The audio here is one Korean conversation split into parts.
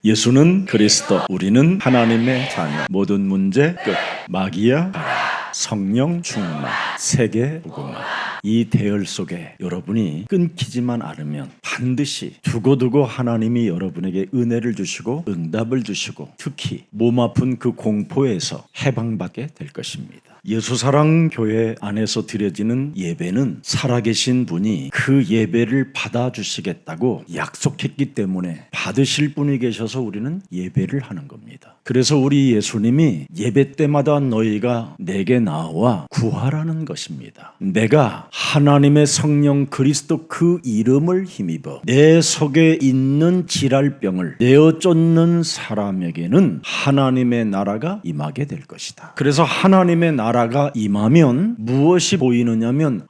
예수는 그리스도, 우리는 하나님의 자녀. 모든 문제 끝. 마귀야 가라. 성령 충만, 세계 복음화. 이 대열 속에 여러분이 끊기지만 않으면 반드시 두고두고 하나님이 여러분에게 은혜를 주시고 응답을 주시고 특히 몸 아픈 그 공포에서 해방받게 될 것입니다. 예수사랑교회 안에서 드려지는 예배는 살아계신 분이 그 예배를 받아주시겠다고 약속했기 때문에 받으실 분이 계셔서 우리는 예배를 하는 겁니다. 그래서 우리 예수님이 예배 때마다 너희가 내게 나와 구하라는 것입니다. 내가 하나님의 성령 그리스도 그 이름을 힘입어 내 속에 있는 질랄병을 내어 쫓는 사람에게는 하나님의 나라가 임하게 될 것이다. 그래서 하나님의 나라가 임하면 무엇이 보이느냐면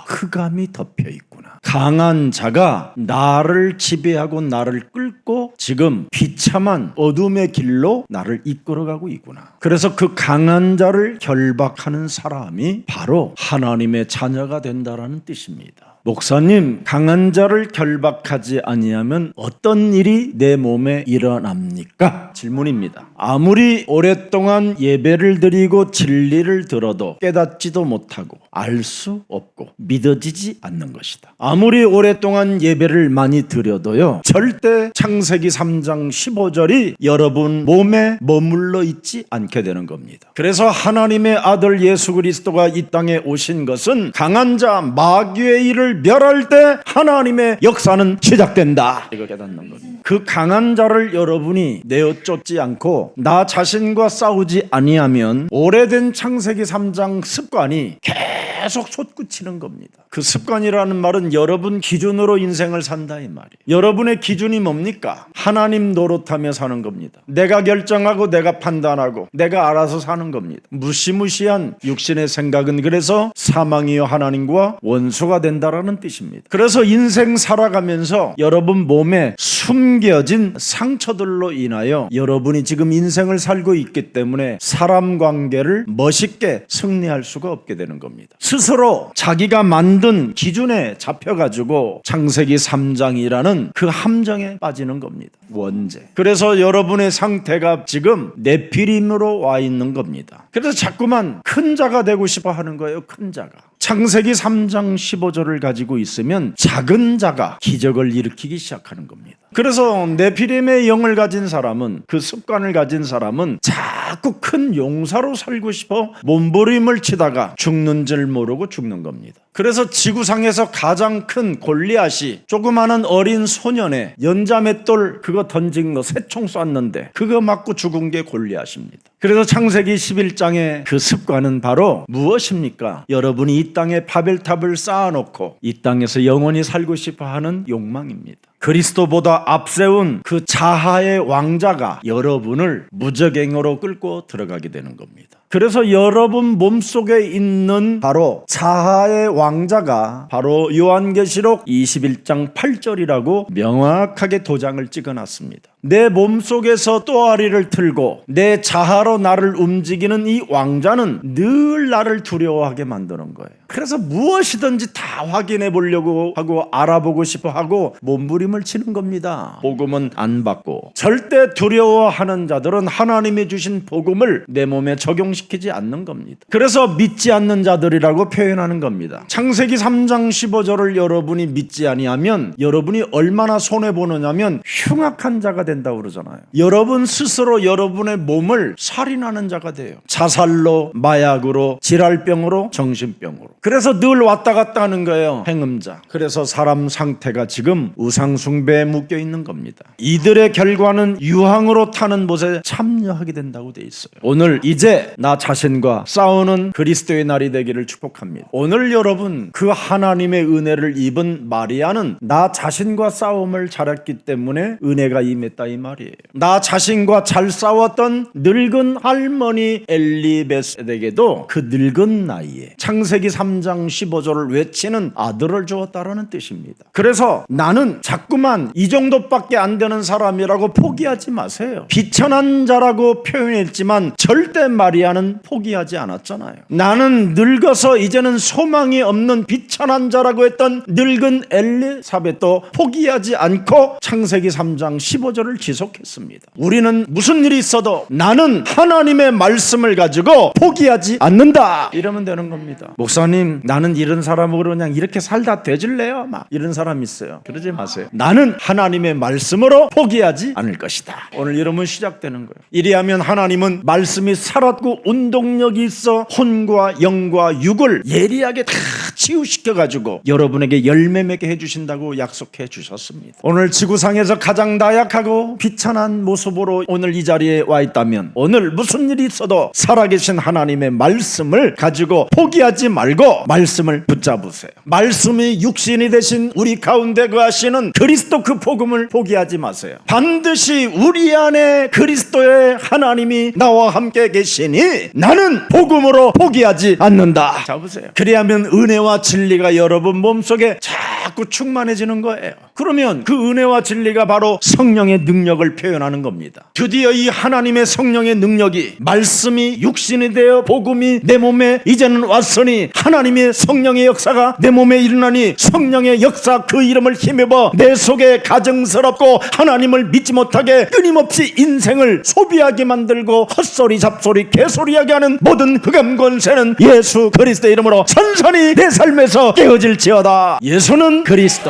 흑암이 덮여 있구나. 강한 자가 나를 지배하고 나를 끌고 지금 비참한 어둠의 길로 나를 이끌어가고 있구나. 그래서 그 강한 자를 결박하는 사람이 바로 하나님의 자녀가 된다라는 뜻입니다. 목사님, 강한 자를 결박하지 아니하면 어떤 일이 내 몸에 일어납니까? 질문입니다. 아무리 오랫동안 예배를 드리고 진리를 들어도 깨닫지도 못하고 알 수 없고 믿어지지 않는 것이다. 아무리 오랫동안 예배를 많이 드려도요, 절대 창세기 3장 15절이 여러분 몸에 머물러 있지 않게 되는 겁니다. 그래서 하나님의 아들 예수 그리스도가 이 땅에 오신 것은 강한 자 마귀의 일을 멸할 때 하나님의 역사는 시작된다. 이거 깨닫는 겁니다. 그 강한 자를 여러분이 내어 쫓지 않고 나 자신과 싸우지 아니하면 오래된 창세기 3장 습관이 계속 솟구치는 겁니다. 그 습관이라는 말은 여러분 기준으로 인생을 산다 이 말이에요. 여러분의 기준이 뭡니까? 하나님 노릇하며 사는 겁니다. 내가 결정하고 내가 판단하고 내가 알아서 사는 겁니다. 무시무시한 육신의 생각은 그래서 사망이요 하나님과 원수가 된다라는 뜻입니다. 그래서 인생 살아가면서 여러분 몸에 숨겨진 상처들로 인하여 여러분이 지금 인생을 살고 있기 때문에 사람 관계를 멋있게 승리할 수가 없게 되는 겁니다. 스스로 자기가 만든 기준에 잡혀가지고 창세기 3장이라는 그 함정에 빠지는 겁니다. 원죄. 그래서 여러분의 상태가 지금 네피림으로 와 있는 겁니다. 그래서 자꾸만 큰 자가 되고 싶어 하는 거예요. 큰 자가. 창세기 3장 15절을 가지고 있으면 작은 자가 기적을 일으키기 시작하는 겁니다. 그래서 네피림의 영을 가진 사람은, 그 습관을 가진 사람은 자꾸 큰 용사로 살고 싶어 몸부림을 치다가 죽는 줄 모르고 죽는 겁니다. 그래서 지구상에서 가장 큰 골리앗이 조그마한 어린 소년의 연자맷돌 그거 던진 거 새총 쐈는데 그거 맞고 죽은 게 골리앗입니다. 그래서 창세기 11장의 그 습관은 바로 무엇입니까? 여러분이 이 땅에 바벨탑을 쌓아놓고 이 땅에서 영원히 살고 싶어 하는 욕망입니다. 그리스도보다 앞세운 그 자하의 왕자가 여러분을 무저갱으로 끌고 들어가게 되는 겁니다. 그래서 여러분 몸속에 있는 바로 자하의 왕자가 바로 요한계시록 21장 8절이라고 명확하게 도장을 찍어놨습니다. 내 몸속에서 또아리를 틀고 내 자하로 나를 움직이는 이 왕자는 늘 나를 두려워하게 만드는 거예요. 그래서 무엇이든지 다 확인해 보려고 하고 알아보고 싶어 하고 몸부림을 치는 겁니다. 복음은 안 받고 절대 두려워하는 자들은 하나님이 주신 복음을 내 몸에 적용시키지 않는 겁니다. 그래서 믿지 않는 자들이라고 표현하는 겁니다. 창세기 3장 15절을 여러분이 믿지 아니하면 여러분이 얼마나 손해보느냐면 흉악한 자가 된다고 그러잖아요. 여러분 스스로 여러분의 몸을 살인하는 자가 돼요. 자살로, 마약으로, 질랄병으로, 정신병으로. 그래서 늘 왔다 갔다 하는 거예요. 행음자. 그래서 사람 상태가 지금 우상숭배에 묶여 있는 겁니다. 이들의 결과는 유황으로 타는 못에 참여하게 된다고 돼 있어요. 오늘 이제 나 자신과 싸우는 그리스도의 날이 되기를 축복합니다. 오늘 여러분 그 하나님의 은혜를 입은 마리아는 나 자신과 싸움을 잘했기 때문에 은혜가 임했다 이 말이에요. 나 자신과 잘 싸웠던 늙은 할머니 엘리베셋에게도 그 늙은 나이에 창세기 3장 15절을 외치는 아들을 주었다라는 뜻입니다. 그래서 나는 자꾸만 이 정도밖에 안 되는 사람이라고 포기하지 마세요. 비천한 자라고 표현했지만 절대 마리아는 포기하지 않았잖아요. 나는 늙어서 이제는 소망이 없는 비천한 자라고 했던 늙은 엘리사벳도 포기하지 않고 창세기 3장 15절을 기도를 지속했습니다. 우리는 무슨 일이 있어도 나는 하나님의 말씀을 가지고 포기하지 않는다 이러면 되는 겁니다. 목사님, 나는 이런 사람으로 그냥 이렇게 살다 되질래요? 막 이런 사람 있어요. 그러지 마세요. 나는 하나님의 말씀으로 포기하지 않을 것이다. 오늘 이러면 시작되는 거예요. 이리하면 하나님은 말씀이 살았고 운동력이 있어 혼과 영과 육을 예리하게 다 치유시켜가지고 여러분에게 열매 맺게 해주신다고 약속해 주셨습니다. 오늘 지구상에서 가장 나약하고 비천한 모습으로 오늘 이 자리에 와 있다면 오늘 무슨 일이 있어도 살아계신 하나님의 말씀을 가지고 포기하지 말고 말씀을 붙잡으세요. 말씀이 육신이 되신 우리 가운데 거하시는 그리스도 그 복음을 포기하지 마세요. 반드시 우리 안에 그리스도의 하나님이 나와 함께 계시니 나는 복음으로 포기하지 않는다. 잡으세요. 그리하면 은혜와 진리가 여러분 몸속에 자꾸 충만해지는 거예요. 그러면 그 은혜와 진리가 바로 성령의 능력을 표현하는 겁니다. 드디어 이 하나님의 성령의 능력이 말씀이 육신이 되어 복음이 내 몸에 이제는 왔으니 하나님의 성령의 역사가 내 몸에 일어나니 성령의 역사 그 이름을 힘입어 내 속에 가증스럽고 하나님을 믿지 못하게 끊임없이 인생을 소비하게 만들고 헛소리 잡소리 개소리하게 하는 모든 흑암 권세는 예수 그리스도의 이름으로 선선히 내 삶에서 깨어질지어다. 예수는 그리스도,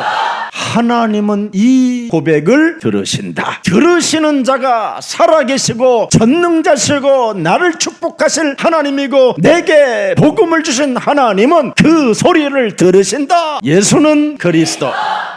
하나님은 이 고백을 들으신다. 들으시는 자가 살아계시고 전능자시고 나를 축복하실 하나님이고 내게 복음을 주신 하나님은 그 소리를 들으신다. 예수는 그리스도,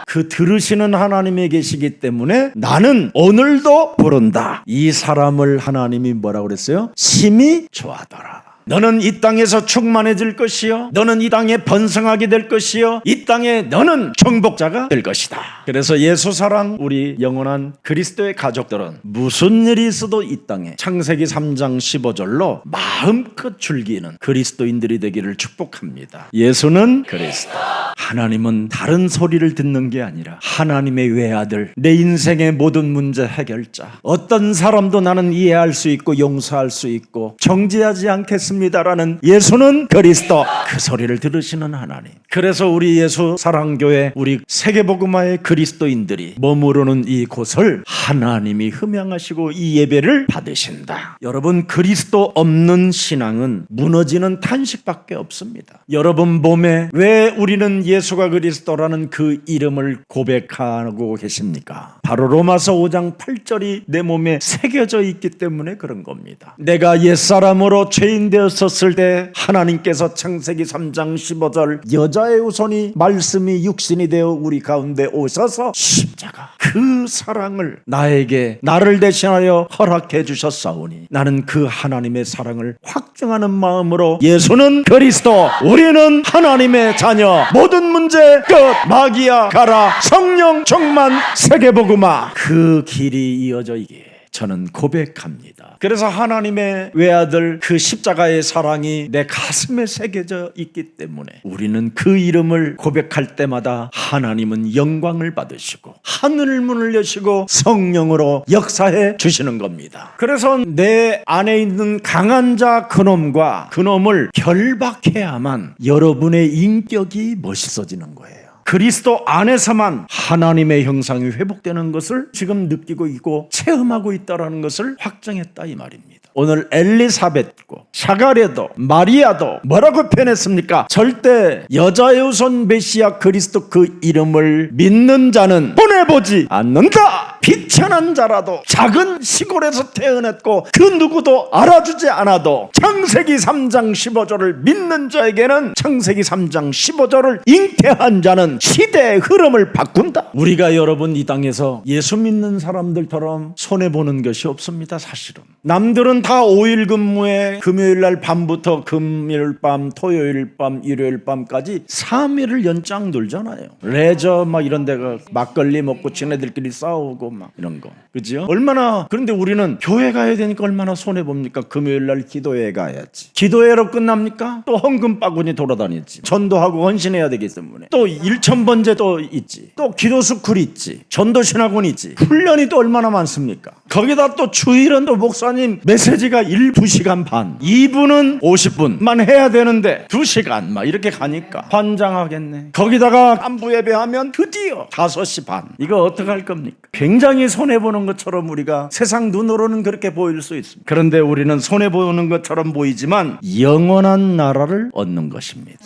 그 들으시는 하나님이 계시기 때문에 나는 오늘도 부른다. 이 사람을 하나님이 뭐라고 그랬어요? 심히 좋아하더라. 너는 이 땅에서 충만해질 것이요, 너는 이 땅에 번성하게 될 것이요, 이 땅에 너는 정복자가 될 것이다. 그래서 예수 사랑 우리 영원한 그리스도의 가족들은 무슨 일이 있어도 이 땅에 창세기 3장 15절로 마음껏 즐기는 그리스도인들이 되기를 축복합니다. 예수는 그리스도, 하나님은 다른 소리를 듣는 게 아니라 하나님의 외아들, 내 인생의 모든 문제 해결자. 어떤 사람도 나는 이해할 수 있고 용서할 수 있고 정죄하지 않겠습니다 라는 예수는 그리스도, 그 소리를 들으시는 하나님. 그래서 우리 예수 사랑교회 우리 세계복음화의 그리스도인들이 머무르는 이곳을 하나님이 흠양하시고 이 예배를 받으신다. 여러분, 그리스도 없는 신앙은 무너지는 탄식밖에 없습니다. 여러분 몸에 왜 우리는 예수가 그리스도라는 그 이름을 고백하고 계십니까? 바로 로마서 5장 8절이 내 몸에 새겨져 있기 때문에 그런 겁니다. 내가 옛사람으로 죄인 되었었을 때 하나님께서 창세기 3장 15절 여자의 후손이 말씀이 육신이 되어 우리 가운데 오셔서 십자가 그 사랑을 나에게 나를 대신하여 허락해 주셨사오니 나는 그 하나님의 사랑을 확증하는 마음으로 예수는 그리스도, 우리는 하나님의 자녀, 모든 문제 끝, 마귀야 가라, 성령 충만, 세계복음화, 그 길이 이어져 있기에 저는 고백합니다. 그래서 하나님의 외아들 그 십자가의 사랑이 내 가슴에 새겨져 있기 때문에 우리는 그 이름을 고백할 때마다 하나님은 영광을 받으시고 하늘 문을 여시고 성령으로 역사해 주시는 겁니다. 그래서 내 안에 있는 강한 자 그놈과 그놈을 결박해야만 여러분의 인격이 멋있어지는 거예요. 그리스도 안에서만 하나님의 형상이 회복되는 것을 지금 느끼고 있고 체험하고 있다는 것을 확정했다 이 말입니다. 오늘 엘리사벳고 샤가랴도 마리아도 뭐라고 표현했습니까? 절대 여자의 후손 메시아 그리스도 그 이름을 믿는 자는 보내보지 않는다. 비천한 자라도 작은 시골에서 태어났고 그 누구도 알아주지 않아도 창세기 3장 15절을 믿는 자에게는 창세기 3장 15절을 잉태한 자는 시대의 흐름을 바꾼다. 우리가 여러분 이 땅에서 예수 믿는 사람들처럼 손해보는 것이 없습니다. 사실은 남들은 다 5일 근무에 금요일날 밤부터 금요일 밤, 토요일 밤, 일요일 밤까지 3일을 연장 놀잖아요. 레저 막 이런 데가 막걸리 먹고 지네들끼리 싸우고 막 이런 거, 그죠? 얼마나. 그런데 우리는 교회 가야 되니까 얼마나 손해봅니까? 금요일날 기도회 가야지. 기도회로 끝납니까? 또 헌금 바구니 돌아다니지. 전도하고 헌신해야 되기 때문에 또 1,000번제 또 있지, 또 기도스쿨 있지, 전도신학원 있지, 훈련이 또 얼마나 많습니까? 거기다 또 주일은 또 목사님 메시지가 2시간 반, 2부는 50분만 해야 되는데 2시간 막 이렇게 가니까 환장하겠네. 거기다가 안부 예배하면 드디어 5시 반. 이거 어떡할 겁니까? 굉장히 굉장히 손해보는 것처럼 우리가 세상 눈으로는 그렇게 보일 수 있습니다. 그런데 우리는 손해보는 것처럼 보이지만 영원한 나라를 얻는 것입니다.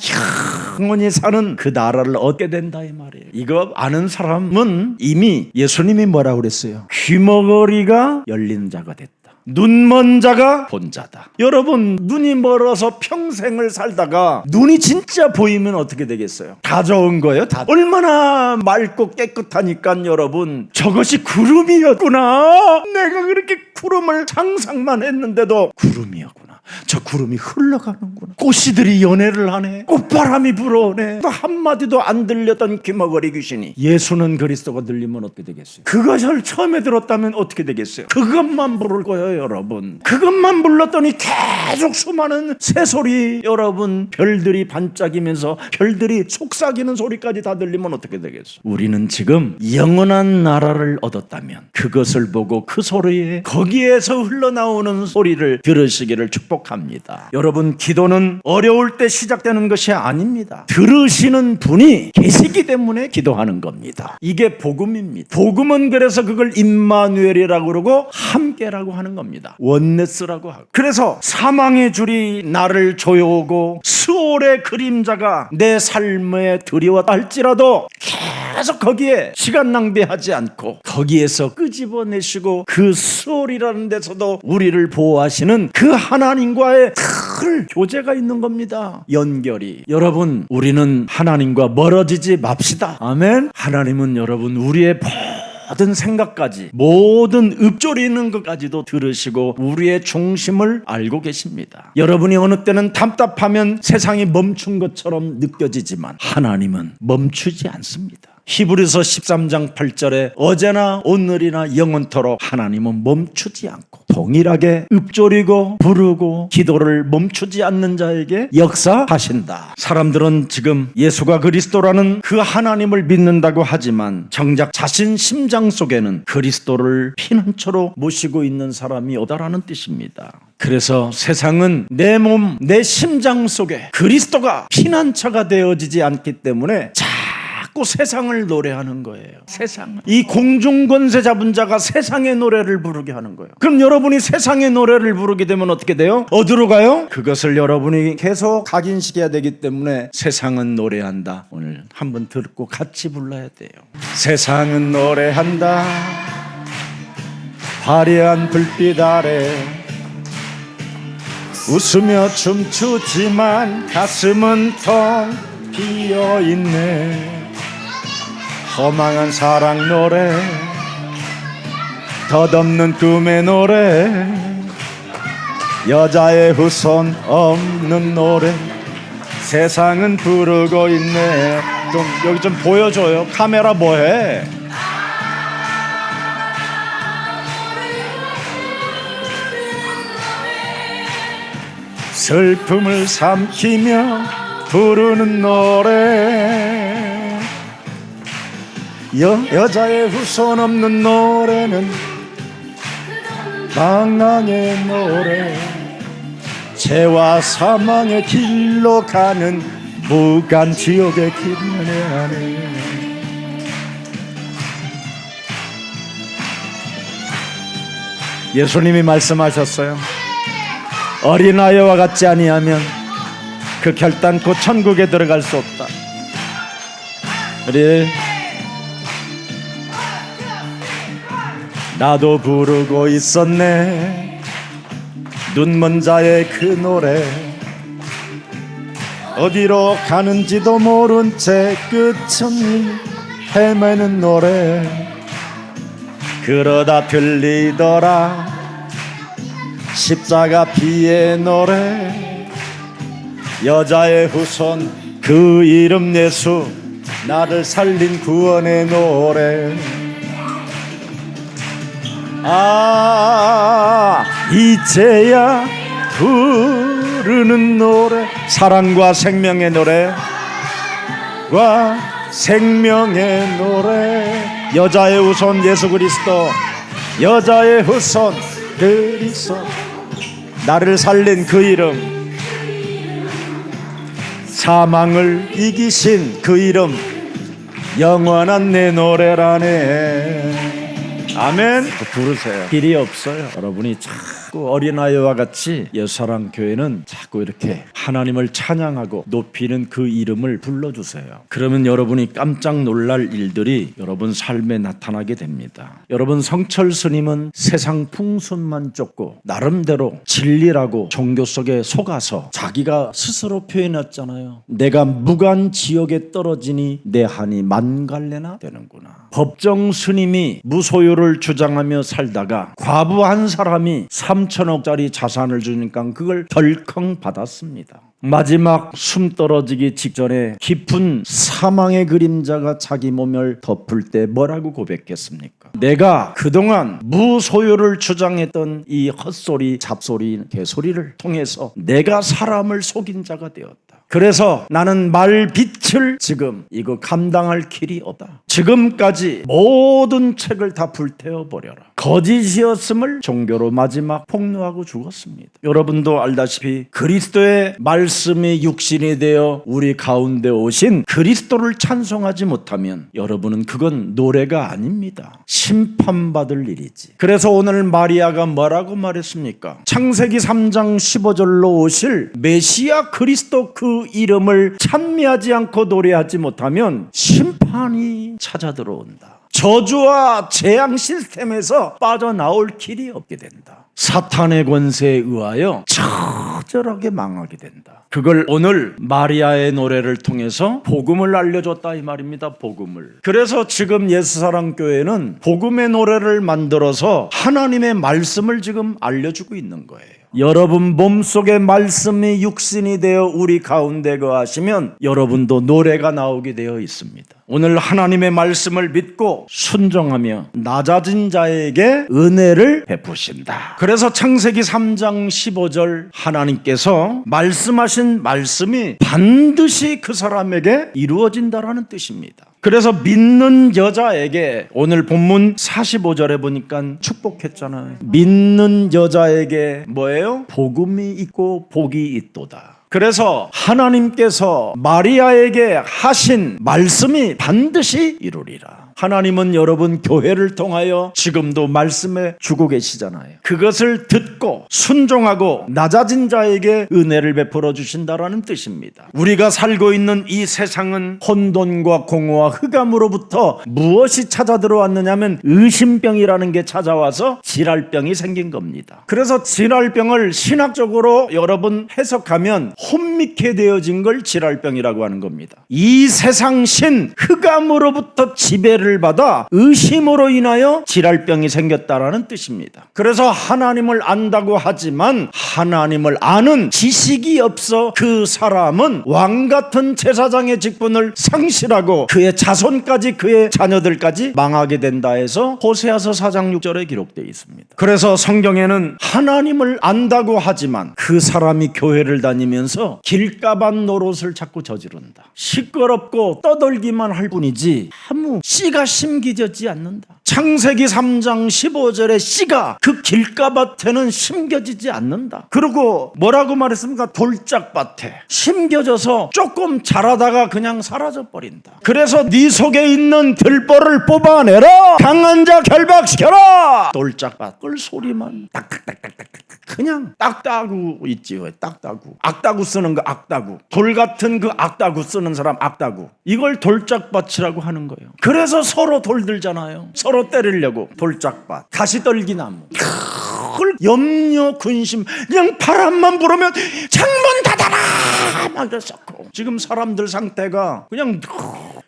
영원히 사는 그 나라를 얻게 된다 이 말이에요. 이거 아는 사람은 이미 예수님이 뭐라고 그랬어요? 귀머거리가 열린 자가 됐다. 눈먼 자가 본 자다. 여러분, 눈이 멀어서 평생을 살다가 눈이 진짜 보이면 어떻게 되겠어요? 다 좋은 거예요. 다 얼마나 맑고 깨끗하니까 여러분, 저것이 구름이었구나. 내가 그렇게 구름을 상상만 했는데도 구름이었구나. 저 구름이 흘러가는구나. 꽃씨들이 연애를 하네. 꽃바람이 불어오네. 또 한마디도 안 들렸던 귀머거리 귀신이 예수는 그리스도가 들리면 어떻게 되겠어요? 그것을 처음에 들었다면 어떻게 되겠어요? 그것만 부를 거예요, 여러분. 그것만 불렀더니 계속 수많은 새소리, 여러분, 별들이 반짝이면서 별들이 속삭이는 소리까지 다 들리면 어떻게 되겠어요? 우리는 지금 영원한 나라를 얻었다면 그것을 보고 그 소리에 거기에서 흘러나오는 소리를 들으시기를 축복합니다. 여러분, 기도는 어려울 때 시작되는 것이 아닙니다. 들으시는 분이 계시기 때문에 기도하는 겁니다. 이게 복음입니다. 복음은 그래서 그걸 임마누엘이라고 그러고 함께라고 하는 겁니다. 원네스라고 하고. 그래서 사망의 줄이 나를 조여오고 수월의 그림자가 내 삶에 들이왔다 할지라도 계속 거기에 시간 낭비하지 않고 거기에서 끄집어내시고 그 수월이라는 데서도 우리를 보호하시는 그 하나님과의 큰 교제가 있는 겁니다. 연결이. 여러분, 우리는 하나님과 멀어지지 맙시다. 아멘. 하나님은 여러분 우리의 모든 생각까지, 모든 읊조리는 것까지도 들으시고 우리의 중심을 알고 계십니다. 여러분이 어느 때는 답답하면 세상이 멈춘 것처럼 느껴지지만 하나님은 멈추지 않습니다. 히브리서 13장 8절에 어제나 오늘이나 영원토록 하나님은 멈추지 않고 동일하게 읊조리고 부르고 기도를 멈추지 않는 자에게 역사하신다. 사람들은 지금 예수가 그리스도라는 그 하나님을 믿는다고 하지만 정작 자신 심장 속에는 그리스도를 피난처로 모시고 있는 사람이 없다라는 뜻입니다. 그래서 세상은 내 몸, 내 심장 속에 그리스도가 피난처가 되어지지 않기 때문에 자꾸 세상을 노래하는 거예요. 세상. 이 공중권세 잡은 자가 세상의 노래를 부르게 하는 거예요. 그럼 여러분이 세상의 노래를 부르게 되면 어떻게 돼요? 어디로 가요? 그것을 여러분이 계속 각인시켜야 되기 때문에 세상은 노래한다. 오늘 한번 듣고 같이 불러야 돼요. 세상은 노래한다. 화려한 불빛 아래 웃으며 춤추지만 가슴은 텅 비어있네. 허망한 사랑 노래, 덧없는 꿈의 노래, 여자의 후손 없는 노래, 세상은 부르고 있네. 좀 여기 좀 보여줘요. 카메라 뭐해? 슬픔을 삼키며 부르는 노래, 여자의 후손 없는 노래는 방랑의 노래, 죄와 사망의 길로 가는 무간 지옥의 길만에 하네. 예수님이 말씀하셨어요. 어린아이와 같지 아니하면 그 결단코 천국에 들어갈 수 없다. 우리 나도 부르고 있었네. 눈먼 자의 그 노래, 어디로 가는지도 모른 채 끝없이 헤매는 노래. 그러다 들리더라 십자가 피의 노래, 여자의 후손 그 이름 예수, 나를 살린 구원의 노래. 아, 이제야 부르는 노래, 사랑과 생명의 노래와 생명의 노래. 여자의 후손 예수 그리스도, 여자의 후손 그리스도, 나를 살린 그 이름, 사망을 이기신 그 이름, 영원한 내 노래라네. 아멘. 부르세요. 길이 없어요. 여러분이 자꾸 어린아이와 같이 예수사랑교회는 자꾸 이렇게 하나님을 찬양하고 높이는 그 이름을 불러주세요. 그러면 여러분이 깜짝 놀랄 일들이 여러분 삶에 나타나게 됩니다. 여러분, 성철 스님은 세상 풍순만 쫓고 나름대로 진리라고 종교 속에 속아서 자기가 스스로 표현했잖아요. 내가 무간 지옥에 떨어지니 내 한이 만갈래나 되는구나. 법정 스님이 무소유를 주장하며 살다가 과부 한 사람이 3천억짜리 자산을 주니까 그걸 덜컹 받았습니다. 마지막 숨 떨어지기 직전에 깊은 사망의 그림자가 자기 몸을 덮을 때 뭐라고 고백했습니까? 내가 그동안 무소유를 주장했던 이 헛소리, 잡소리, 개소리를 통해서 내가 사람을 속인 자가 되었다. 그래서 나는 말빛을 지금 이거 감당할 길이 없다. 지금까지 모든 책을 다 불태워버려라. 거짓이었음을 종교로 마지막 폭로하고 죽었습니다. 여러분도 알다시피 그리스도의 말씀이 육신이 되어 우리 가운데 오신 그리스도를 찬송하지 못하면 여러분은 그건 노래가 아닙니다. 심판받을 일이지. 그래서 오늘 마리아가 뭐라고 말했습니까? 창세기 3장 15절로 오실 메시아 그리스도 그 이름을 찬미하지 않고 노래하지 못하면 심판이 찾아 들어온다. 저주와 재앙 시스템에서 빠져나올 길이 없게 된다. 사탄의 권세에 의하여 처절하게 망하게 된다. 그걸 오늘 마리아의 노래를 통해서 복음을 알려줬다 이 말입니다. 복음을. 그래서 지금 예수사랑교회는 복음의 노래를 만들어서 하나님의 말씀을 지금 알려주고 있는 거예요. 여러분 몸속에 말씀이 육신이 되어 우리 가운데 거하시면 여러분도 노래가 나오게 되어 있습니다. 오늘 하나님의 말씀을 믿고 순종하며 낮아진 자에게 은혜를 베푸신다. 그래서 창세기 3장 15절 하나님께서 말씀하신 말씀이 반드시 그 사람에게 이루어진다라는 뜻입니다. 그래서 믿는 여자에게 오늘 본문 45절에 보니까 축복했잖아요. 믿는 여자에게 뭐예요? 복음이 있고 복이 있도다. 그래서 하나님께서 마리아에게 하신 말씀이 반드시 이루리라. 하나님은 여러분 교회를 통하여 지금도 말씀해 주고 계시잖아요. 그것을 듣고 순종하고 낮아진 자에게 은혜를 베풀어 주신다라는 뜻입니다. 우리가 살고 있는 이 세상은 혼돈과 공허와 흑암으로부터 무엇이 찾아 들어왔느냐면 의심병이라는 게 찾아와서 질랄병이 생긴 겁니다. 그래서 질랄병을 신학적으로 여러분 해석하면 혼미케 되어진 걸 질랄병이라고 하는 겁니다. 이 세상 신 흑암으로부터 지배를 받아 의심으로 인하여 질랄병이 생겼다라는 뜻입니다. 그래서 하나님을 안다고 하지만 하나님을 아는 지식이 없어 그 사람은 왕같은 제사장의 직분을 상실하고 그의 자손까지 그의 자녀들까지 망하게 된다 해서 호세아서 4장 6절에 기록되어 있습니다. 그래서 성경에는 하나님을 안다고 하지만 그 사람이 교회를 다니면서 길가반 노릇을 자꾸 저지른다. 시끄럽고 떠들기만 할 뿐이지 아무 씨가 심겨지지 않는다. 창세기 3장 15절에 씨가 그 길가밭에는 심겨지지 않는다. 그리고 뭐라고 말했습니까? 돌짝밭에 심겨져서 조금 자라다가 그냥 사라져버린다. 그래서 네 속에 있는 들보를 뽑아내라. 강한 자 결박시켜라. 돌짝밭 꿀 소리만 딱딱딱딱딱 그냥 딱따구 있지요. 딱따구. 악따구 쓰는 거 악따구. 돌 같은 그 악따구 쓰는 사람 악따구. 이걸 돌짝밭이라고 하는 거예요. 그래서 서로 돌들잖아요. 서로 때리려고. 돌짝밭. 가시떨기나무. 그걸 염려 근심 그냥 바람만 불으면 창문 닫아라 막 이랬었고 지금 사람들 상태가 그냥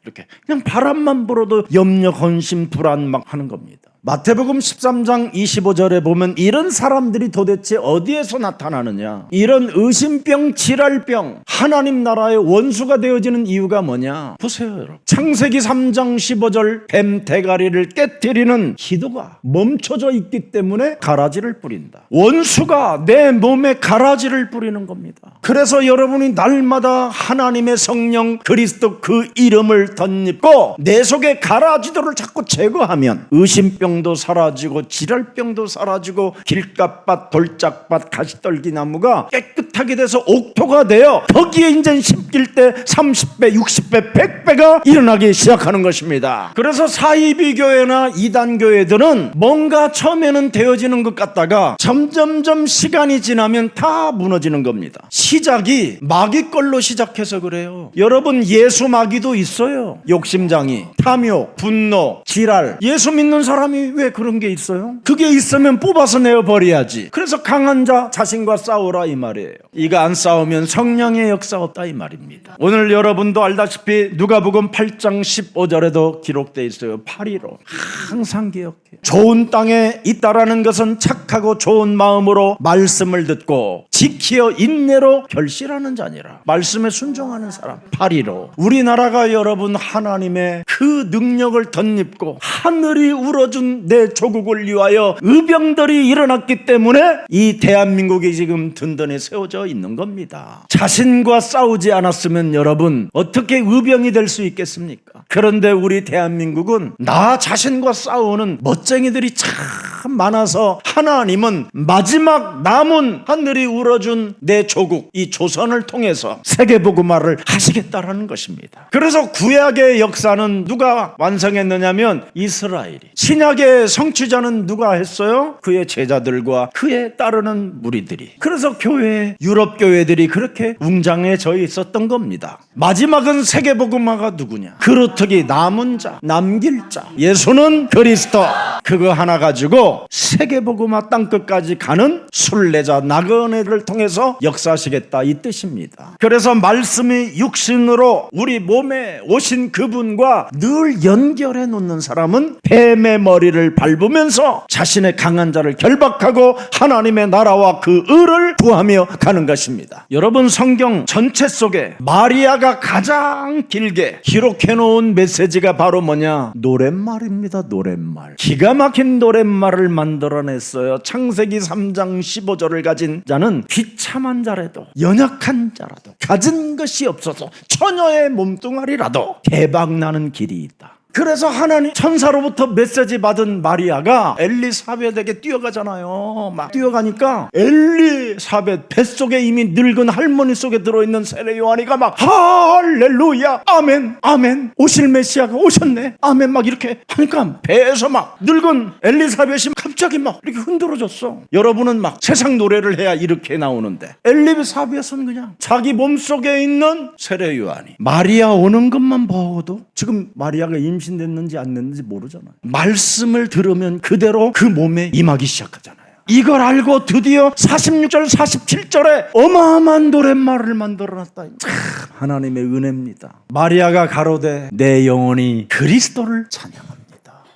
이렇게 그냥 바람만 불어도 염려 근심 불안 막 하는 겁니다. 마태복음 13장 25절에 보면 이런 사람들이 도대체 어디에서 나타나느냐, 이런 의심병 질랄병 하나님 나라의 원수가 되어지는 이유가 뭐냐 보세요 여러분. 창세기 3장 15절 뱀 대가리를 깨뜨리는 기도가 멈춰져 있기 때문에 가라지를 뿌린다. 원수가 내 몸에 가라지를 뿌리는 겁니다. 그래서 여러분이 날마다 하나님의 성령 그리스도 그 이름을 덧입고 내 속에 가라지들을 자꾸 제거하면 의심병도 사라지고 질랄병도 사라지고 길가밭 돌짝밭 가시떨기나무가 깨끗하게 비슷하게 돼서 옥토가 되어 거기에 이제 심길 때 30배, 60배, 100배가 일어나기 시작하는 것입니다. 그래서 사이비교회나 이단교회들은 뭔가 처음에는 되어지는 것 같다가 점점점 시간이 지나면 다 무너지는 겁니다. 시작이 마귀 걸로 시작해서 그래요. 여러분, 예수 마귀도 있어요. 욕심장애, 탐욕, 분노, 지랄. 예수 믿는 사람이 왜 그런 게 있어요? 그게 있으면 뽑아서 내어버려야지. 그래서 강한 자 자신과 싸우라 이 말이에요. 이가 안 싸우면 성령의 역사 없다 이 말입니다. 오늘 여러분도 알다시피 누가복음 8장 15절에도 기록되어 있어요. 8.15. 항상 기억해. 좋은 땅에 있다라는 것은 착하고 좋은 마음으로 말씀을 듣고 지키어 인내로 결실하는 자니라. 말씀에 순종하는 사람. 8.15. 우리나라가 여러분 하나님의 그 능력을 덧입고 하늘이 울어준 내 조국을 위하여 의병들이 일어났기 때문에 이 대한민국이 지금 든든히 세워져 있는 겁니다. 자신과 싸우지 않았으면 여러분 어떻게 의병이 될 수 있겠습니까? 그런데 우리 대한민국은 나 자신과 싸우는 멋쟁이들이 참 많아서 하나님은 마지막 남은 하늘이 울어준 내 조국 이 조선을 통해서 세계복음화를 하시겠다라는 것입니다. 그래서 구약의 역사는 누가 완성했느냐면 이스라엘이. 신약의 성취자는 누가 했어요? 그의 제자들과 그에 따르는 무리들이. 그래서 교회, 유럽 교회들이 그렇게 웅장해져 있었던 겁니다. 마지막은 세계복음화가 누구냐? 그렇듯이 남은 자, 남길 자. 예수는 그리스도. 그거 하나 가지고 세계복음화 땅끝까지 가는 순례자 나그네를 통해서 역사하시겠다 이 뜻입니다. 그래서 말씀이 육신으로 우리 몸에 오신 그분과 늘 연결해 놓는 사람은 뱀의 머리를 밟으면서 자신의 강한 자를 결박하고 하나님의 나라와 그 의를 구하며 가는 것입니다. 여러분, 성경 전체 속에 마리아가 가장 길게 기록해 놓은 메시지가 바로 뭐냐? 노랫말입니다. 노랫말. 기가 막힌 노랫말을 만들어냈어요. 창세기 3장 15절을 가진 자는 비참한 자라도 연약한 자라도 가진 것이 없어서 처녀의 몸뚱아리라도 대박나는 길이 있다. 그래서 하나님 천사로부터 메시지 받은 마리아가 엘리사벳에게 뛰어가잖아요. 막 뛰어가니까 엘리사벳 뱃속에 이미 늙은 할머니 속에 들어있는 세례 요한이가 막 할렐루야 아멘 아멘 오실 메시아가 오셨네 아멘 막 이렇게 하니까 배에서 막 늙은 엘리사벳이 갑자기 막 이렇게 흔들어졌어. 여러분은 막 세상 노래를 해야 이렇게 나오는데 엘리사벳은 그냥 자기 몸속에 있는 세례 요한이 마리아 오는 것만 봐도 지금 마리아가 임신됐는지 안 됐는지 모르잖아요. 말씀을 들으면 그대로 그 몸에 임하기 시작하잖아요. 이걸 알고 드디어 46절 47절에 어마어마한 노랫말을 만들어놨다. 참 하나님의 은혜입니다. 마리아가 가로되 내 영혼이 그리스도를 찬양합니다.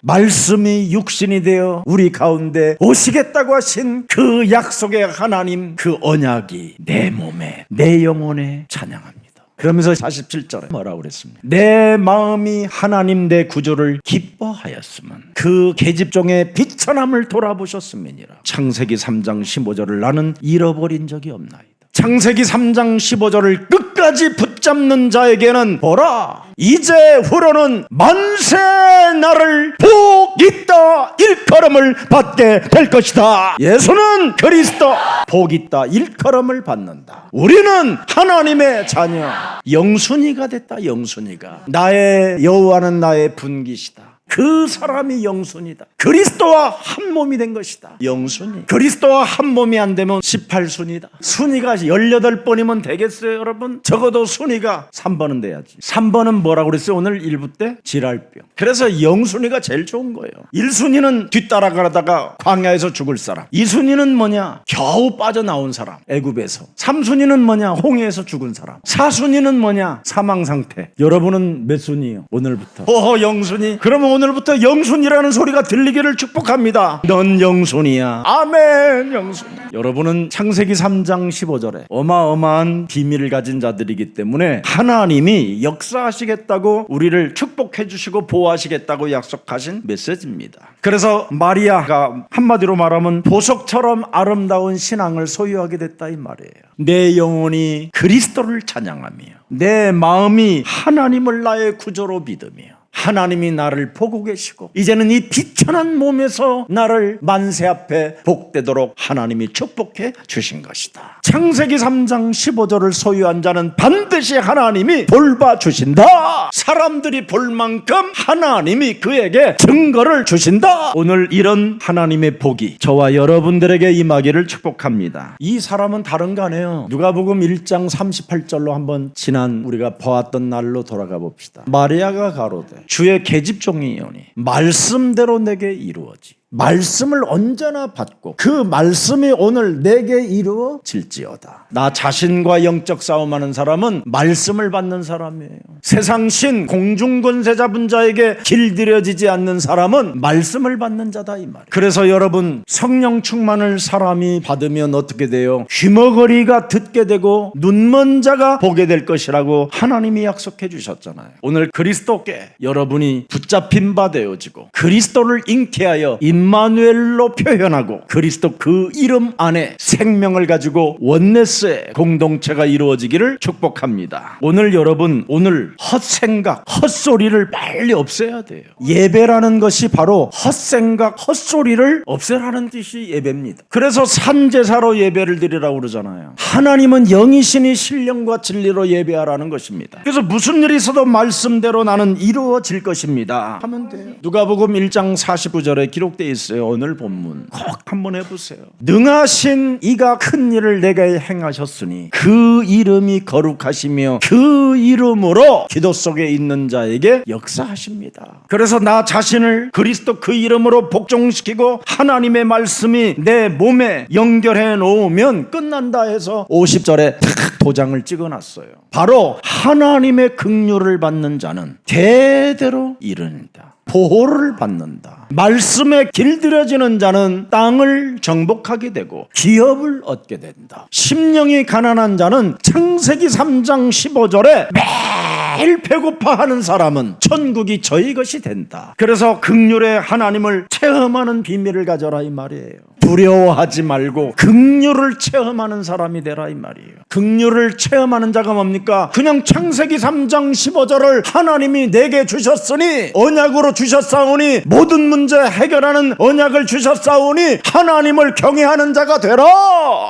말씀이 육신이 되어 우리 가운데 오시겠다고 하신 그 약속의 하나님 그 언약이 내 몸에 내 영혼에 찬양합니다. 그러면서 47절에 뭐라고 그랬습니까? 내 마음이 하나님 내 구조를 기뻐하였으면 그 계집종의 비천함을 돌아보셨음이니라. 창세기 3장 15절을 나는 잃어버린 적이 없나이다. 창세기 3장 15절을 끝까지 붙잡는 자에게는 보라 이제 후로는 만세 나를 복 있다 일컬음을 받게 될 것이다. 예수는 그리스도 복 있다 일컬음을 받는다. 우리는 하나님의 자녀 영순이가 됐다. 영순이가 나의 여호와는 나의 분깃이다. 그 사람이 영순이다. 그리스도와 한 몸이 된 것이다. 영순이. 그리스도와 한 몸이 안 되면 18순이다. 순위가 18번이면 되겠어요 여러분? 적어도 순위가 3번은 돼야지. 3번은 뭐라고 그랬어요 오늘 1부 때? 지랄병. 그래서 영순위가 제일 좋은 거예요. 1순위는 뒤따라가다가 광야에서 죽을 사람. 2순위는 뭐냐? 겨우 빠져나온 사람 애굽에서. 3순위는 뭐냐? 홍해에서 죽은 사람. 4순위는 뭐냐? 사망상태. 여러분은 몇 순위예요? 오늘부터 영순위. 그러면 오늘부터 영순이라는 소리가 들리기를 축복합니다. 넌 영순이야. 아멘. 영순. 여러분은 창세기 3장 15절에 어마어마한 비밀을 가진 자들이기 때문에 하나님이 역사하시겠다고 우리를 축복해 주시고 보호하시겠다고 약속하신 메시지입니다. 그래서 마리아가 한마디로 말하면 보석처럼 아름다운 신앙을 소유하게 됐다 이 말이에요. 내 영혼이 그리스도를 찬양하며 내 마음이 하나님을 나의 구조로 믿으며 하나님이 나를 보고 계시고 이제는 이 비천한 몸에서 나를 만세 앞에 복되도록 하나님이 축복해 주신 것이다. 창세기 3장 15절을 소유한 자는 반드시 하나님이 돌봐주신다. 사람들이 볼 만큼 하나님이 그에게 증거를 주신다. 오늘 이런 하나님의 복이 저와 여러분들에게 임하기를 축복합니다. 이 사람은 다른 거 아니에요. 누가복음 1장 38절로 한번 지난 우리가 보았던 날로 돌아가 봅시다. 마리아가 가로되 주의 계집종이오니 말씀대로 내게 이루어지. 말씀을 언제나 받고 그 말씀이 오늘 내게 이루어질지어다. 나 자신과 영적 싸움하는 사람은 말씀을 받는 사람이에요. 세상신 공중권세 잡은 자에게 길들여지지 않는 사람은 말씀을 받는 자다 이 말이에요. 그래서 여러분 성령 충만을 사람이 받으면 어떻게 돼요? 귀머거리가 듣게 되고 눈먼 자가 보게 될 것이라고 하나님이 약속해 주셨잖아요. 오늘 그리스도께 여러분이 붙잡힌 바 되어지고 그리스도를 잉태하여 임마누엘로 표현하고 그리스도 그 이름 안에 생명을 가지고 원네스의 공동체가 이루어지기를 축복합니다. 오늘 여러분 오늘 헛생각 헛소리를 빨리 없애야 돼요. 예배라는 것이 바로 헛생각 헛소리를 없애라는 뜻이 예배입니다. 그래서 산제사로 예배를 드리라고 그러잖아요. 하나님은 영이시니 신령과 진리로 예배하라는 것입니다. 그래서 무슨 일이 있어도 말씀대로 나는 이루어질 것입니다 하면 돼요. 누가복음 1장 49절에 기록되어 있어요. 오늘 본문 꼭 한번 해보세요. 능하신 이가 큰 일을 내게 행하셨으니 그 이름이 거룩하시며 그 이름으로 기도 속에 있는 자에게 역사하십니다. 그래서 나 자신을 그리스도 그 이름으로 복종시키고 하나님의 말씀이 내 몸에 연결해 놓으면 끝난다 해서 50절에 탁 도장을 찍어놨어요. 바로 하나님의 긍휼을 받는 자는 대대로 이른다. 보호를 받는다. 말씀에 길들여지는 자는 땅을 정복하게 되고 기업을 얻게 된다. 심령이 가난한 자는 창세기 3장 15절에 매일 배고파하는 사람은 천국이 저희 것이 된다. 그래서 긍휼의 하나님을 체험하는 비밀을 가져라 이 말이에요. 두려워하지 말고 긍휼을 체험하는 사람이 되라 이 말이에요. 긍휼을 체험하는 자가 뭡니까? 그냥 창세기 3장 15절을 하나님이 내게 주셨으니 언약으로 주셨사오니 모든 문제 해결하는 언약을 주셨사오니 하나님을 경외하는 자가 되라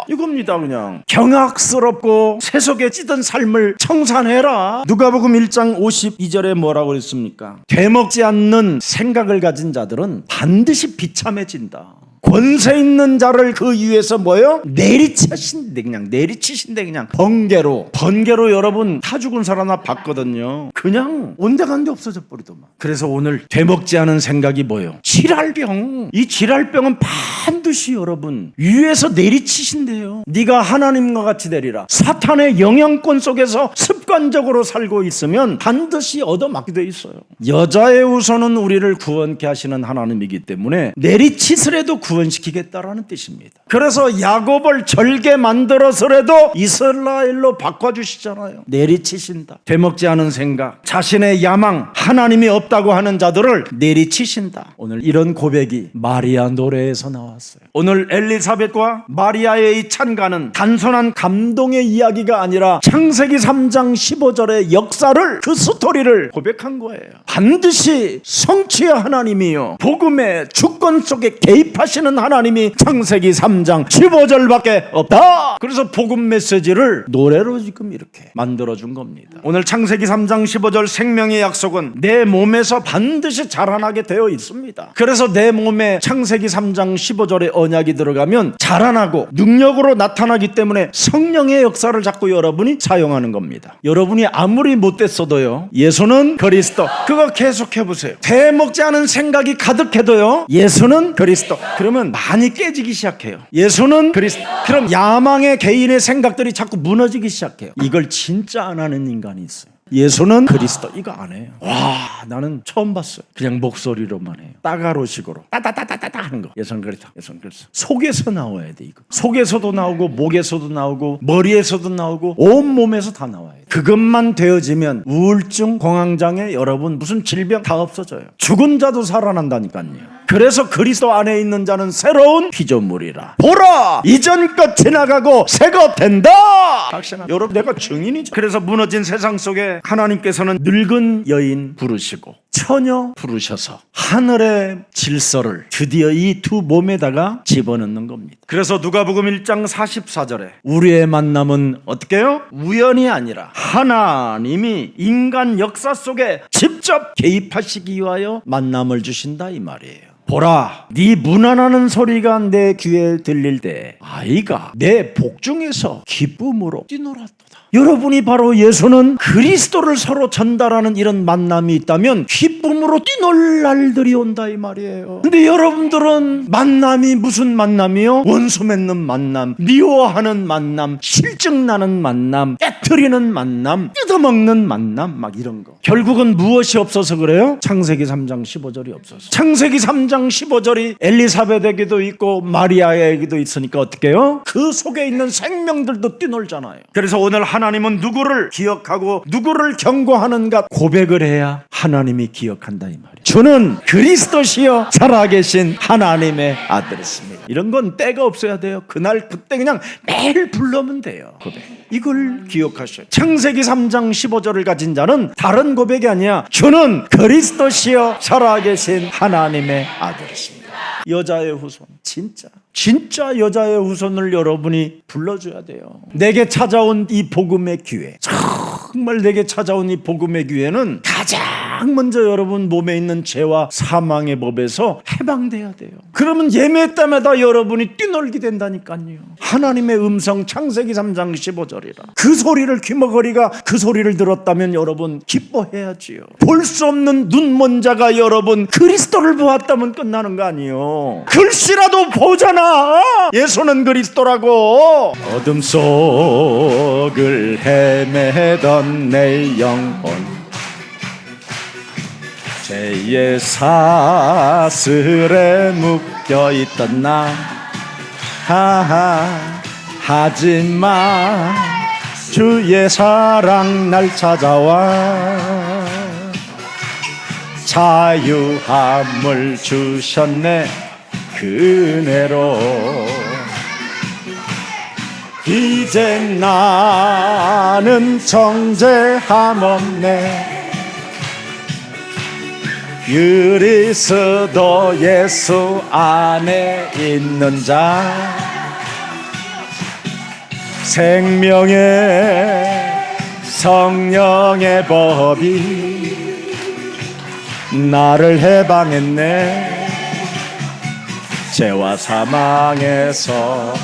이겁니다. 그냥 경악스럽고 세속에 찌든 삶을 청산해라. 누가복음 1장 52절에 뭐라고 그랬습니까? 되먹지 않는 생각을 가진 자들은 반드시 비참해진다. 권세 있는 자를 그 위에서 뭐요? 내리치신데 그냥 번개로 여러분 타 죽은 사람 하나 봤거든요. 그냥 온데간데 없어져 버리더만. 그래서 오늘 되먹지 않은 생각이 뭐요? 지랄병. 이 지랄병은 반드시 여러분 위에서 내리치신대요. 네가 하나님과 같이 되리라. 사탄의 영향권 속에서 습관적으로 살고 있으면 반드시 얻어맞게 돼 있어요. 여자의 우선은 우리를 구원케 하시는 하나님이기 때문에 내리치스라도 구원시키겠다라는 뜻입니다. 그래서 야곱을 절개 만들어서라도 이스라엘로 바꿔주시잖아요. 내리치신다. 되먹지 않은 생각, 자신의 야망, 하나님이 없다고 하는 자들을 내리치신다. 오늘 이런 고백이 마리아 노래에서 나왔어요. 오늘 엘리사벳과 마리아의 이 찬가는 단순한 감동의 이야기가 아니라 창세기 3장 15절의 역사를 그 스토리를 고백한 거예요. 반드시 성취의 하나님이요 복음의 주권 속에 개입하시는 하나님이 창세기 3장 15절밖에 없다. 그래서 복음 메시지를 노래로 지금 이렇게 만들어준 겁니다. 오늘 창세기 3장 15절 생명의 약속은 내 몸에서 반드시 자라나게 되어 있습니다. 그래서 내 몸에 창세기 3장 15절의 언약이 들어가면 자라나고 능력으로 나타나기 때문에 성령의 역사를 자꾸 여러분이 사용하는 겁니다. 여러분이 아무리 못됐어도요 예수는 그리스도 그거 계속해보세요. 되먹지 않은 생각이 가득해도요 예수는 그리스도 그러면 많이 깨지기 시작해요. 예수는 그리스도 그럼 야망의 개인의 생각들이 자꾸 무너지기 시작해요. 이걸 진짜 안 하는 인간이 있어요. 예수는 그리스도 이거 안 해요. 와 나는 처음 봤어요. 그냥 목소리로만 해요. 따가로식으로 따따따따따 하는 거. 예수는 그리스도 예수는 그리스도 속에서 나와야 돼. 이거 속에서도 나오고 목에서도 나오고 머리에서도 나오고 온몸에서 다 나와야 돼. 그것만 되어지면 우울증 공황장애 여러분 무슨 질병 다 없어져요. 죽은 자도 살아난다니까요. 그래서 그리스도 안에 있는 자는 새로운 피조물이라. 보라 이전 것 지나가고 새 것 된다. 확신하. 여러분 내가 증인이죠. 그래서 무너진 세상 속에 하나님께서는 늙은 여인 부르시고 전혀 부르셔서 하늘의 질서를 드디어 이 두 몸에다가 집어넣는 겁니다. 그래서 누가복음 1장 44절에 우리의 만남은 어떻게 해요? 우연이 아니라 하나님이 인간 역사 속에 직접 개입하시기 위하여 만남을 주신다 이 말이에요. 보라, 네 문안하는 소리가 내 귀에 들릴 때 아이가 내 복중에서 기쁨으로 뛰놀았도다. 여러분이 바로 예수는 그리스도를 서로 전달하는 이런 만남이 있다면 기쁨으로 뛰놀 날들이 온다 이 말이에요. 근데 여러분들은 만남이 무슨 만남이요? 원수 맺는 만남, 미워하는 만남, 실증나는 만남, 깨트리는 만남, 뜯어먹는 만남, 막 이런 거. 결국은 무엇이 없어서 그래요? 창세기 3장 15절이 없어서. 창세기 3장 15절이 엘리사벳에게도 있고 마리아에게도 있으니까 어떻게 해요? 그 속에 있는 생명들도 뛰놀잖아요. 그래서 오늘 하나님은 누구를 기억하고 누구를 경고하는가 고백을 해야 하나님이 기억한다 이 말이에요. 주는 그리스도시여 살아계신 하나님의 아들이십니다. 이런 건 때가 없어야 돼요. 그날 그때 그냥 매일 불러면 돼요. 고백. 이걸 기억하셔요. 창세기 3장 15절을 가진 자는 다른 고백이 아니야. 주는 그리스도시여 살아계신 하나님의 아들이십니다. 여자의 후손, 진짜 여자의 후손을 여러분이 불러줘야 돼요. 내게 찾아온 이 복음의 기회, 정말 내게 찾아온 이 복음의 기회는 가장 먼저 여러분 몸에 있는 죄와 사망의 법에서 해방돼야 돼요. 그러면 예매 때마다 여러분이 뛰놀게 된다니까요. 하나님의 음성 창세기 3장 15절이라. 그 소리를 귀머거리가 그 소리를 들었다면 여러분 기뻐해야지요. 볼 수 없는 눈먼 자가 여러분 그리스도를 보았다면 끝나는 거 아니에요. 글씨라도 보잖아. 예수는 그리스도라고. 어둠 속을 헤매던 내 영혼 죄의 사슬에 묶여있던 나 하지만 주의 사랑 날 찾아와 자유함을 주셨네 그네로 이제 나는 정죄함 없네 그리스도 예수 안에 있는 자 생명의 성령의 법이 나를 해방했네 죄와 사망에서.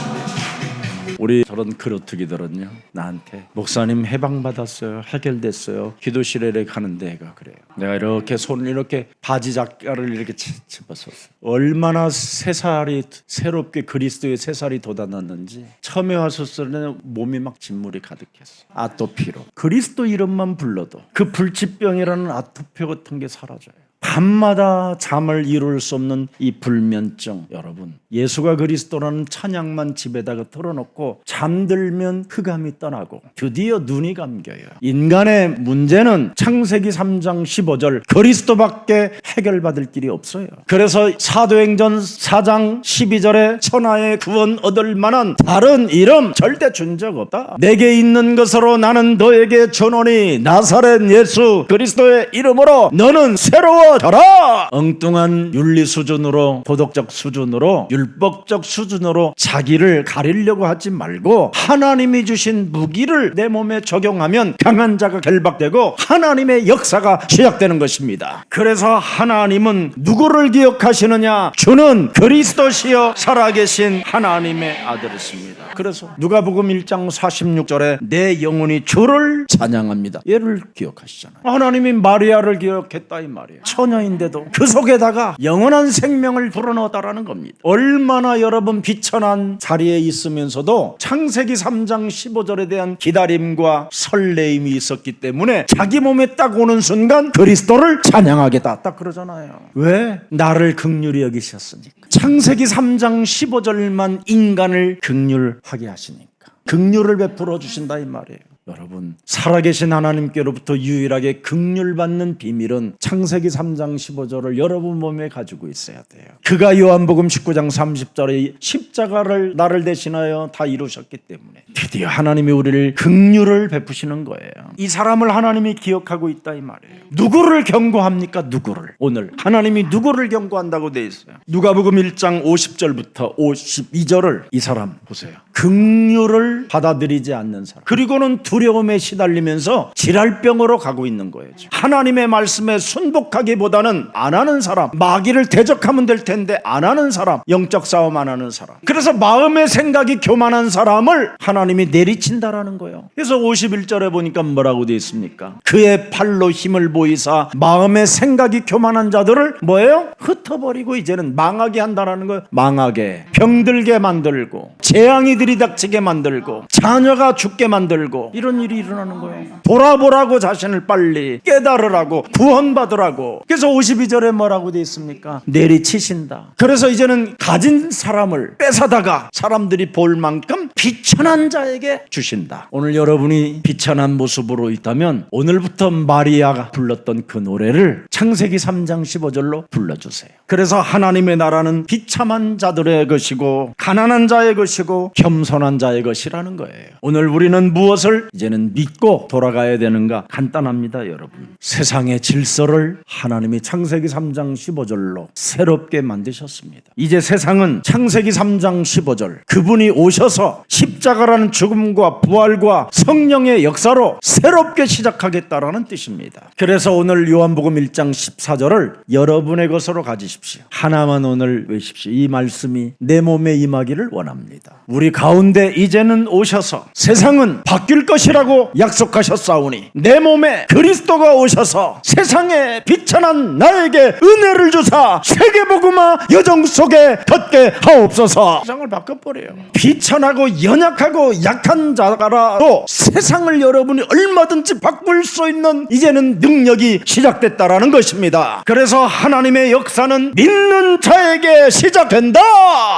우리 저런 그루트기들은요 나한테 목사님 해방받았어요 해결됐어요 기도실에 이렇게 가는데 애가 그래요. 내가 이렇게 손을 이렇게 바지 작가를 이렇게 집었었어요. 얼마나 새살이 새롭게 그리스도의 새살이 돋아났는지. 처음에 왔었을 때는 몸이 막 진물이 가득했어. 아토피로 그리스도 이름만 불러도 그 불치병이라는 아토피 같은 게 사라져요. 밤마다 잠을 이룰 수 없는 이 불면증. 여러분 예수가 그리스도라는 찬양만 집에다가 틀어놓고 잠들면 흑암이 떠나고 드디어 눈이 감겨요. 인간의 문제는 창세기 3장 15절 그리스도밖에 해결받을 길이 없어요. 그래서 사도행전 4장 12절에 천하의 구원 얻을 만한 다른 이름 절대 준 적 없다. 내게 있는 것으로 나는 너에게 전하노니 나사렛 예수 그리스도의 이름으로 너는 새로워 져라. 엉뚱한 윤리 수준으로 도덕적 수준으로 율법적 수준으로 자기를 가리려고 하지 말고 하나님이 주신 무기를 내 몸에 적용하면 강한 자가 결박되고 하나님의 역사가 시작되는 것입니다. 그래서 하나님은 누구를 기억하시느냐? 주는 그리스도시여 살아계신 하나님의 아들이십니다. 그래서 누가복음 1장 46절에 내 영혼이 주를 찬양합니다. 얘를 기억하시잖아요. 하나님이 마리아를 기억했다 이 말이에요. 처녀인데도 그 속에다가 영원한 생명을 불어넣었다라는 겁니다. 얼마나 여러분 비천한 자리에 있으면서도 창세기 3장 15절에 대한 기다림과 설레임이 있었기 때문에 자기 몸에 딱 오는 순간 그리스도를 찬양하겠다 딱 그러잖아요. 왜? 나를 긍휼히 여기셨으니까. 창세기 3장 15절만 인간을 긍휼하게 하시니까 긍휼을 베풀어 주신다 이 말이에요. 여러분 살아계신 하나님께로부터 유일하게 긍휼받는 비밀은 창세기 3장 15절을 여러분 몸에 가지고 있어야 돼요. 그가 요한복음 19장 30절에 십자가를 나를 대신하여 다 이루셨기 때문에 드디어 하나님이 우리를 긍휼을 베푸시는 거예요. 이 사람을 하나님이 기억하고 있다 이 말이에요. 누구를 경고합니까? 누구를. 오늘 하나님이 누구를 경고한다고 돼 있어요. 누가복음 1장 50절부터 52절을 이 사람 보세요. 긍휼을 받아들이지 않는 사람, 그리고는 두려움에 시달리면서 질랄병으로 가고 있는 거예요. 하나님의 말씀에 순복하기보다는 안 하는 사람, 마귀를 대적하면 될 텐데 안 하는 사람, 영적 싸움 안 하는 사람, 그래서 마음의 생각이 교만한 사람을 하나님이 내리친다라는 거예요. 그래서 51절에 보니까 뭐라고 되어 있습니까? 그의 팔로 힘을 보이사 마음의 생각이 교만한 자들을 뭐예요? 흩어버리고 이제는 망하게 한다라는 거예요. 망하게, 병들게 만들고, 재앙이 들이닥치게 만들고, 자녀가 죽게 만들고, 이런 일이 일어나는 거예요. 돌아보라고, 자신을 빨리 깨달으라고, 구원받으라고. 그래서 52절에 뭐라고 되어 있습니까? 내리치신다. 그래서 이제는 가진 사람을 뺏어다가 사람들이 볼 만큼 비천한 자에게 주신다. 오늘 여러분이 비천한 모습으로 있다면 오늘부터 마리아가 불렀던 그 노래를 창세기 3장 15절로 불러주세요. 그래서 하나님의 나라는 비참한 자들의 것이고 가난한 자의 것이고 겸손한 자의 것이라는 거예요. 오늘 우리는 무엇을 이제는 믿고 돌아가야 되는가? 간단합니다, 여러분. 세상의 질서를 하나님이 창세기 3장 15절로 새롭게 만드셨습니다. 이제 세상은 창세기 3장 15절 그분이 오셔서 십자가라는 죽음과 부활과 성령의 역사로 새롭게 시작하겠다라는 뜻입니다. 그래서 오늘 요한복음 1장 14절을 여러분의 것으로 가지십시오. 하나만 오늘 외십시오. 이 말씀이 내 몸에 임하기를 원합니다. 우리 가운데 이제는 오셔서 세상은 바뀔 것이라고 약속하셨사오니 내 몸에 그리스도가 오셔서 세상에 비천한 나에게 은혜를 주사 세계복음화 여정 속에 걷게 하옵소서. 세상을 바꿔버려요. 비천하고 연약하고 약한 자라도 세상을 여러분이 얼마든지 바꿀 수 있는 이제는 능력이 시작됐다라는 것입니다. 그래서 하나님의 역사는 믿는 자에게 시작된다.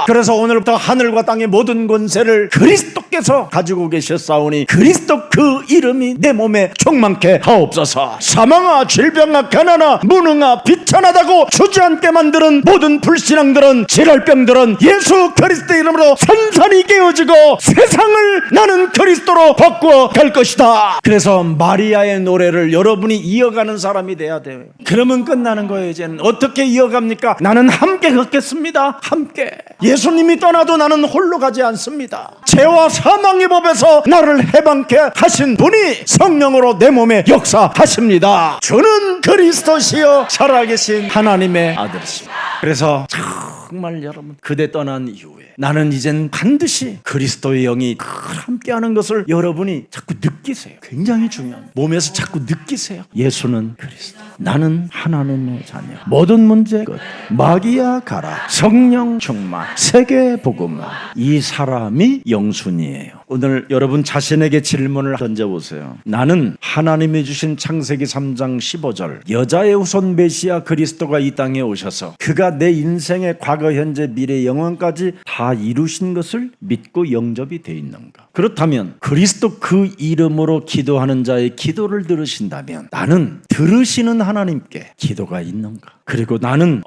그래서 오늘부터 하늘과 땅의 모든 권세를 그리스도께서 가지고 계셨사오니 그리스도 그 이름이 내 몸에 충만케 하옵소서. 사망아 질병아 가난아 무능아 비천하다고 주저앉게 만드는 모든 불신앙들은 질랄병들은 예수 그리스도 이름으로 산산이 깨어지고 세상을 나는 그리스도로 바꾸어 갈 것이다. 그래서 마리아의 노래를 여러분이 이어가는 사람이 돼야 돼요. 그러면 끝나는 거예요. 이제는 어떻게 이어갑니까? 나는 함께 걷겠습니다. 함께. 예수님이 떠나도 나는 홀로 가지 않습니다. 죄와 사망의 법에서 나를 해방케 하신 분이 성령으로 내 몸에 역사하십니다. 주는 그리스도시여 살아계신 하나님의 아들이십니다. 그래서 정말 여러분 그대 떠난 이후에 나는 이젠 반드시 그리스도의 영이 함께하는 것을 여러분이 자꾸 느끼세요. 굉장히 중요합니다. 몸에서 자꾸 느끼세요. 예수는 그리스도, 나는 하나님의 자녀, 모든 문제 끝, 마귀야 가라, 성령 충만, 세계 복음화. 이 사람이 영순이에요. 오늘 여러분 자신에게 질문을 던져보세요. 나는 하나님이 주신 창세기 3장 15절 여자의 후손 메시아 그리스도가 이 땅에 오셔서 그가 내 인생의 과거 현재 미래 영원까지 다 이루신 것을 믿고 영접이 돼 있는가? 그렇다면 그리스도 그 이름으로 기도하는 자의 기도를 들으신다면 나는 들으시는 하나님께 기도가 있는가? 그리고 나는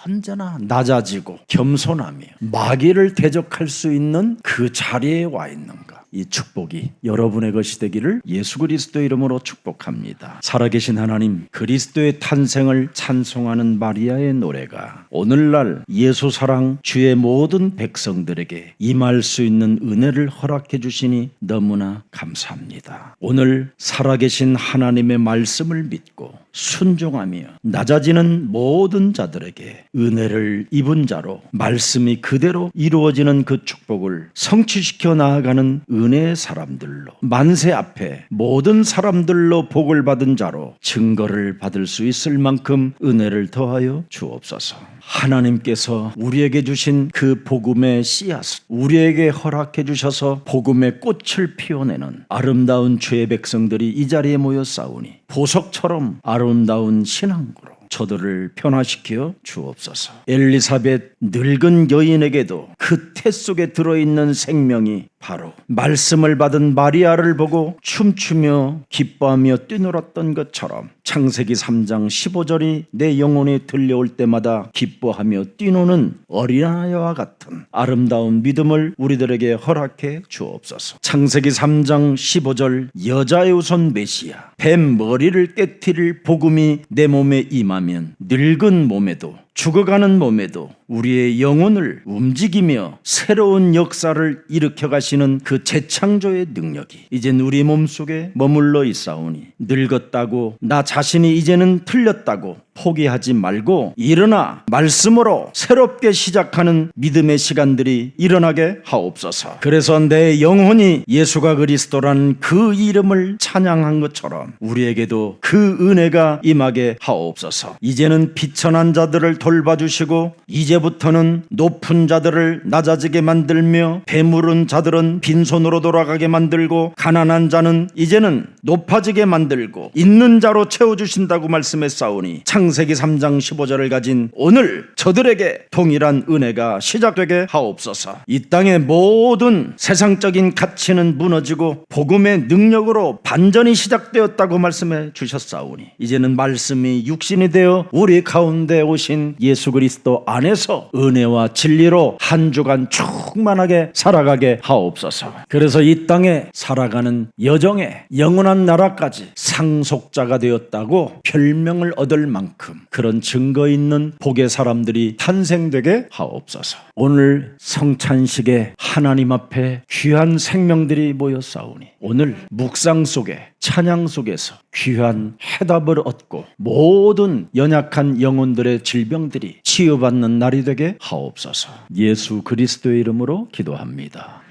언제나 낮아지고 겸손하며 마귀를 대적할 수 있는 그 자리에 와 있는가? 이 축복이 여러분의 것이 되기를 예수 그리스도 이름으로 축복합니다. 살아계신 하나님, 그리스도의 탄생을 찬송하는 마리아의 노래가 오늘날 예수 사랑 주의 모든 백성들에게 임할 수 있는 은혜를 허락해 주시니 너무나 감사합니다. 오늘 살아계신 하나님의 말씀을 믿고 순종하며 낮아지는 모든 자들에게 은혜를 입은 자로 말씀이 그대로 이루어지는 그 축복을 성취시켜 나아가는 은혜의 사람들로, 만세 앞에 모든 사람들로 복을 받은 자로 증거를 받을 수 있을 만큼 은혜를 더하여 주옵소서. 하나님께서 우리에게 주신 그 복음의 씨앗을 우리에게 허락해 주셔서 복음의 꽃을 피워내는 아름다운 주의 백성들이 이 자리에 모여 싸우니 보석처럼 아름다운 신앙으로 저들을 변화시켜 주옵소서. 엘리사벳 늙은 여인에게도 그 태 속에 들어있는 생명이 바로 말씀을 받은 마리아를 보고 춤추며 기뻐하며 뛰놀았던 것처럼 창세기 3장 15절이 내 영혼에 들려올 때마다 기뻐하며 뛰노는 어린아이와 같은 아름다운 믿음을 우리들에게 허락해 주옵소서. 창세기 3장 15절 여자의 우선 메시아 뱀 머리를 깨트릴 복음이 내 몸에 임하면 늙은 몸에도 죽어가는 몸에도 우리의 영혼을 움직이며 새로운 역사를 일으켜 가시는 그 재창조의 능력이 이젠 우리 몸속에 머물러 있사오니 늙었다고 나 자신이 이제는 틀렸다고 포기하지 말고 일어나 말씀으로 새롭게 시작하는 믿음의 시간들이 일어나게 하옵소서. 그래서 내 영혼이 예수가 그리스도라는 그 이름을 찬양한 것처럼 우리에게도 그 은혜가 임하게 하옵소서. 이제는 비천한 자들을 돌봐주시고 이제부터는 높은 자들을 낮아지게 만들며 배부른 자들은 빈손으로 돌아가게 만들고 가난한 자는 이제는 높아지게 만들고 있는 자로 채워주신다고 말씀했사오니 창세기 3장 15절을 가진 오늘 저들에게 동일한 은혜가 시작되게 하옵소서. 이 땅의 모든 세상적인 가치는 무너지고 복음의 능력으로 반전이 시작되었다고 말씀해 주셨사오니 이제는 말씀이 육신이 되어 우리 가운데 오신 예수 그리스도 안에서 은혜와 진리로 한 주간 충만하게 살아가게 하옵소서. 그래서 이 땅에 살아가는 여정에 영원한 나라까지 상속자가 되었다고 별명을 얻을 만큼 그런 증거 있는 복의 사람들이 탄생되게 하옵소서. 오늘 성찬식에 하나님 앞에 귀한 생명들이 모였사오니 오늘 묵상 속에 찬양 속에서 귀한 해답을 얻고 모든 연약한 영혼들의 질병들이 치유받는 날이 되게 하옵소서. 예수 그리스도의 이름으로 기도합니다.